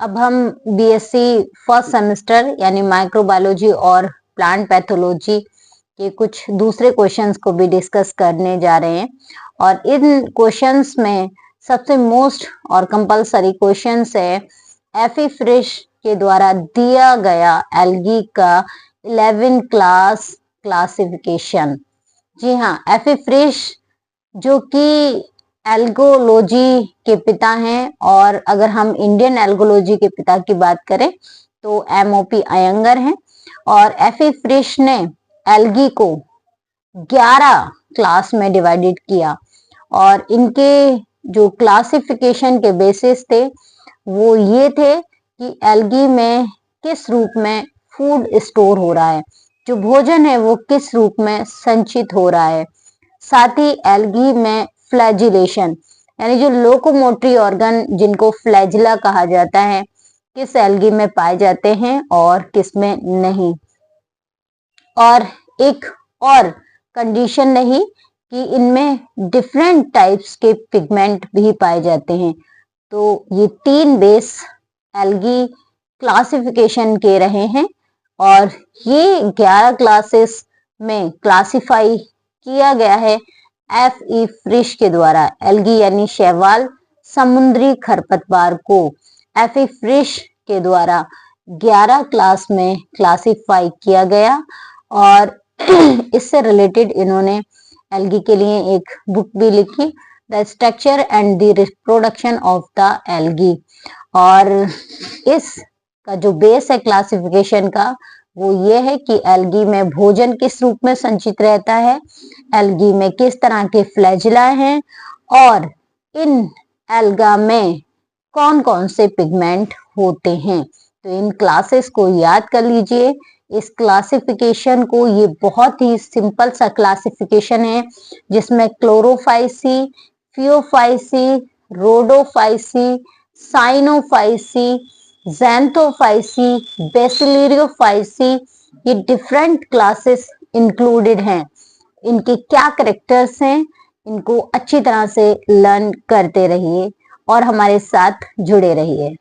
अब हम BSc first semester यानी माइक्रोबायोलॉजी और प्लांट पैथोलॉजी के कुछ दूसरे क्वेश्चंस को भी डिस्कस करने जा रहे हैं। और इन क्वेश्चंस में सबसे मोस्ट और कंपलसरी क्वेश्चंस है एफी फ्रिश के द्वारा दिया गया एल्गी का 11 क्लास क्लासिफिकेशन। जी हाँ, एफी फ्रिश जो कि एल्गोलॉजी के पिता हैं, और अगर हम इंडियन एल्गोलॉजी के पिता की बात करें तो एमओपी अयंगर हैं। और एफी फ्रिश ने एल्गी को 11 क्लास में डिवाइडेड किया, और इनके जो क्लासिफिकेशन के बेसिस थे वो ये थे कि एल्गी में किस रूप में फूड स्टोर हो रहा है, जो भोजन है वो किस रूप में संचित हो रहा है। साथ ही एल्गी में फ्लैजिलेशन यानी जो लोकोमोटरी ऑर्गन जिनको फ्लैजिला कहा जाता है, किस एल्गी में पाए जाते हैं और किस में नहीं। और एक और कंडीशन नहीं कि इनमें डिफरेंट टाइप्स के पिगमेंट भी पाए जाते हैं। तो ये 3 बेस एल्गी क्लासिफिकेशन के रहे हैं, और ये 11 क्लासेस में क्लासिफाई किया गया है एफ ई फ्रिश के द्वारा। एल्गी यानी शैवाल, समुद्री खरपतवार को एफ ई फ्रिश के द्वारा 11 क्लास में क्लासिफाई किया गया। और इससे रिलेटेड इन्होंने एल्गी के लिए एक बुक भी लिखी, the structure and the reproduction of the algae. और इसका जो बेस है क्लासिफिकेशन का वो ये है कि एल्गी में भोजन किस रूप में संचित रहता है, एल्गी में किस तरह के फ्लैजिला हैं, और इन एल्गा में कौन कौन से पिगमेंट होते हैं। तो इन क्लासेस को याद कर लीजिए। इस क्लासिफिकेशन को, ये बहुत ही सिंपल सा क्लासिफिकेशन है जिसमें क्लोरोफाइसी, फियोफाइसी, रोडोफाइसी, साइनोफाइसी, ज़ैंथोफाइसी, बेसिलियोफाइसी, ये डिफरेंट क्लासेस इंक्लूडेड हैं। इनके क्या कैरेक्टर्स हैं, इनको अच्छी तरह से लर्न करते रहिए और हमारे साथ जुड़े रहिए।